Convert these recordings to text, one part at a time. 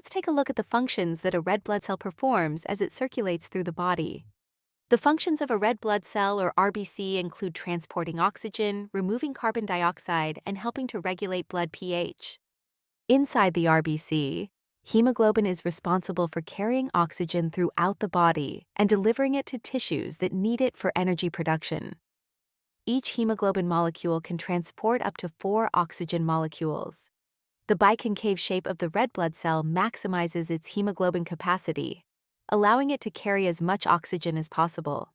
let's take a look at the functions that a red blood cell performs as it circulates through the body. The functions of a red blood cell or RBC include transporting oxygen, removing carbon dioxide, and helping to regulate blood pH. Inside the RBC, hemoglobin is responsible for carrying oxygen throughout the body and delivering it to tissues that need it for energy production. Each hemoglobin molecule can transport up to 4 oxygen molecules. The biconcave shape of the red blood cell maximizes its hemoglobin capacity, allowing it to carry as much oxygen as possible.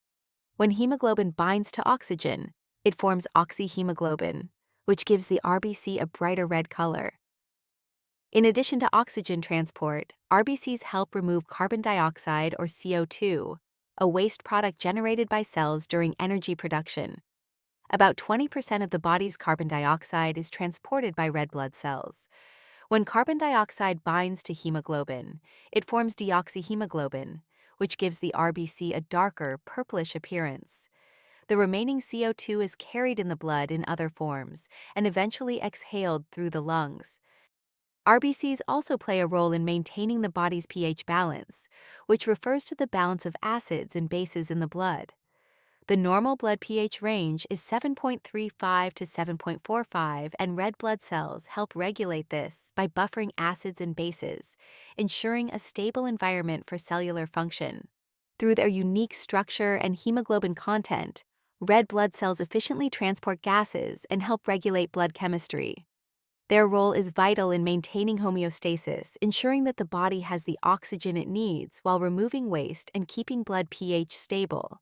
When hemoglobin binds to oxygen, it forms oxyhemoglobin, which gives the RBC a brighter red color. In addition to oxygen transport, RBCs help remove carbon dioxide or CO₂, a waste product generated by cells during energy production. About 20% of the body's carbon dioxide is transported by red blood cells. When carbon dioxide binds to hemoglobin, it forms deoxyhemoglobin, which gives the RBC a darker, purplish appearance. The remaining CO₂ is carried in the blood in other forms and eventually exhaled through the lungs. RBCs also play a role in maintaining the body's pH balance, which refers to the balance of acids and bases in the blood. The normal blood pH range is 7.35 to 7.45, and red blood cells help regulate this by buffering acids and bases, ensuring a stable environment for cellular function. Through their unique structure and hemoglobin content, red blood cells efficiently transport gases and help regulate blood chemistry. Their role is vital in maintaining homeostasis, ensuring that the body has the oxygen it needs while removing waste and keeping blood pH stable.